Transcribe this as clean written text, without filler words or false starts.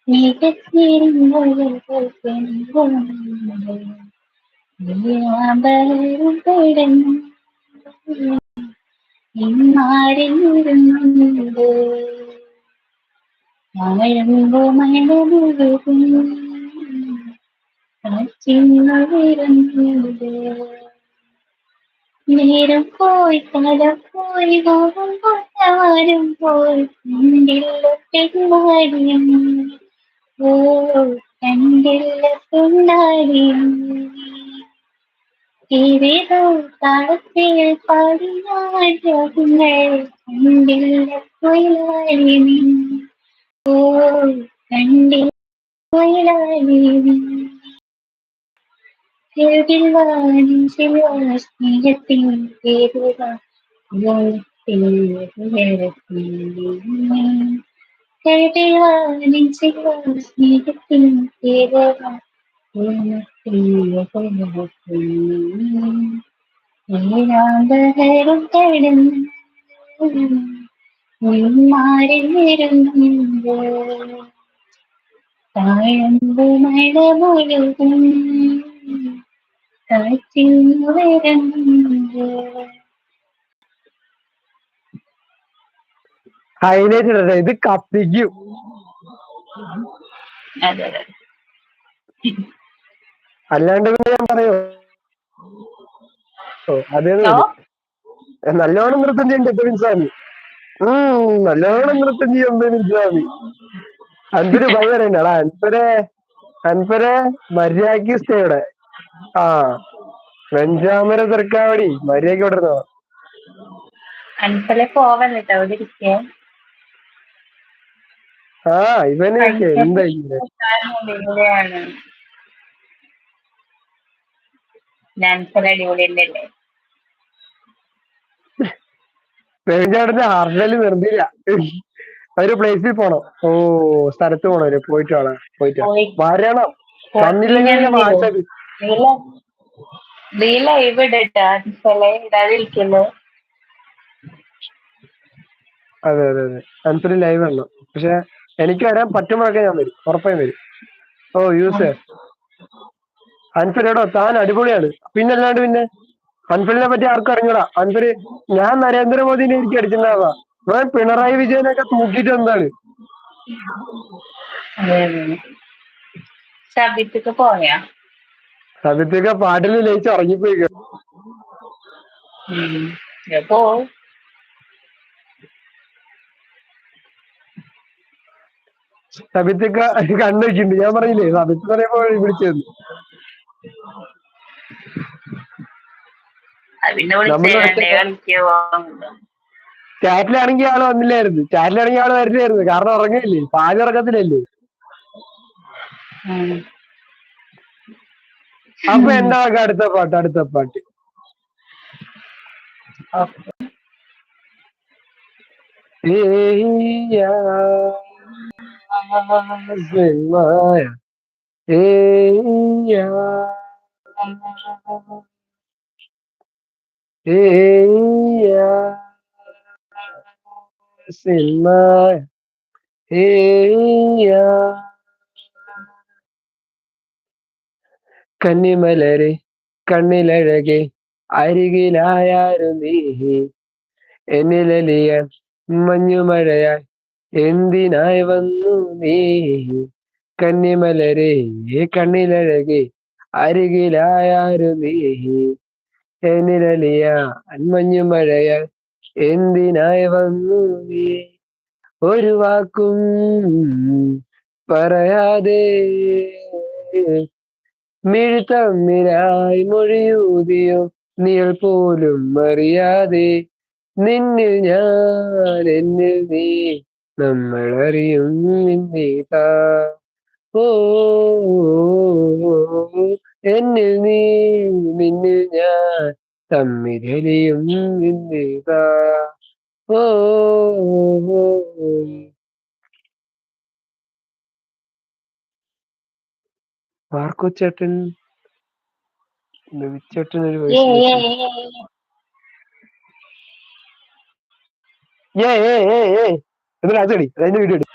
നീലാംബരം കിടന്നു ഇന്നാടിഞ്ഞിരുന്നുണ്ട് മഴമ്പോ മഴമുഴുകും കാച്ചിന്നു വരുന്നുണ്ട് നേരം പോയി കാലം പോയി മോഹം കൊണ്ടാരും പോയി കണ്ടില്ല പെണ്ണാടിയും ഓ കണ്ടില്ല പെണ്ണാടിയും ഏതേതോ താളത്തിൽ പാടിനാട്യങ്ങൾ കണ്ടില്ല കൊയിലാളിനി ഓ കണ്ടില്ല കൊയിലാളിനി ചെറുകിൽവാനിൻ സ്നേഹത്തിൻ പേരുക ചെറുകിൽവാനിൻ സ്നേഹത്തിൻ പേരുക നീലാംബരം കടന്ന് മാറി വരുന്നുണ്ട് താഴമ്പു മഴ മുഴുകും കാറ്റിന്നു വരുന്നുണ്ട്. ഹൈലൈറ്റ് ഇടട്ടെ, ഇത് കത്തിക്കും. അതെ അതെ. അല്ലാണ്ട് പിന്നെ ഞാൻ പറയോ? അതേന്ന് നല്ലോണം നൃത്തം ചെയ്യണ്ടേ ബെവിൻ സ്വാമി. നല്ലോണം നൃത്തം ചെയ്യും ബെവിൻ സ്വാമി. അൻപര് ഭയ പറയണ്ടാടാ, അൻപരെ മര്യാദക്ക് സ്റ്റേയുടെ വെഞ്ചാമര തിരക്കാവടി മര്യാദക്ക് വിടരുന്നോ? അൻപലെ പോവല്ലോ അവിടെ ഇരിക്കാൻ. ഇവനെയൊക്കെ എന്താ അടിപൊളിയല്ലേ? പേജാടിന്റെ ഹർഡല് നിർത്തില്ല. ഒരു പ്ലേസിൽ പോണം. സ്ഥലത്ത് പോണോ? പോയിട്ട് വരണം. കണ്ടില്ലെങ്കിൽ വാട്സാപ്പ്. അതെ അതെ അതെ, അൻപര് ലൈവ് വരണം. പക്ഷെ എനിക്ക് വരാൻ പറ്റുമ്പോഴൊക്കെ ഞാൻ വരും, ഉറപ്പായും വരും. യൂസേ അൻപരടോ താൻ അടിപൊളിയാണ്. പിന്നല്ലാണ്ട് പിന്നെ അൻപരിനെ പറ്റി ആർക്കും അറിഞ്ഞൂടാ. അൻപര് ഞാൻ നരേന്ദ്രമോദിനെ എനിക്ക് അടിച്ചിട്ടുണ്ടാവാ. ഞാൻ പിണറായി വിജയനൊക്കെ തൂക്കിയിട്ട് എന്താണ് സത്യത്തൊക്കെ പാട്ടിൽ ലയിച്ച് ഇറങ്ങിപ്പോയി. സബിത്തൊക്കെ കണ്ണുവെച്ചിട്ടുണ്ട്. ഞാൻ പറയില്ലേ, സബിത്ത് പറയുമ്പോ വിളിച്ചത് ചാറ്റിലാണെങ്കിൽ ആള് വന്നില്ലായിരുന്നു. ചാറ്റിലാണെങ്കിൽ ആള് വരില്ലായിരുന്നു. കാരണം ഉറങ്ങില്ലേ, പാല് ഉറക്കത്തിലല്ലേ. അപ്പൊ എന്താ അടുത്ത പാട്ട് കന്നിമലരെ കണ്ണിലഴകെ അരികിലായാരു നീ എന്നിലലിയ മഞ്ഞുമഴയായി എന്തിനായി വന്നു നീ കന്നിമലരെ കണ്ണിലഴകെ അരികിലായാരു നീ എന്നിലലിയ മഞ്ഞുമഴയായി എന്തിനായി വന്നു നീ ഒരു വാക്കും പറയാതെ മിഴിത്തമ്മിലായി മൊഴിയൂതിയോ നീൾ പോലും അറിയാതെ നിന്നിൽ ഞാൻ എന്നിൽ നീ നമ്മൾ അറിയും നിന്നീതാ എന്നിൽ നീ നിന്നിൽ ഞാൻ തമ്മിലലിയും നിന്നീതാ മാർക്കോച്ചേട്ടൻ ചേട്ടൻ ഒരു അതിന്റെ വീഡിയോ എടുക്കും.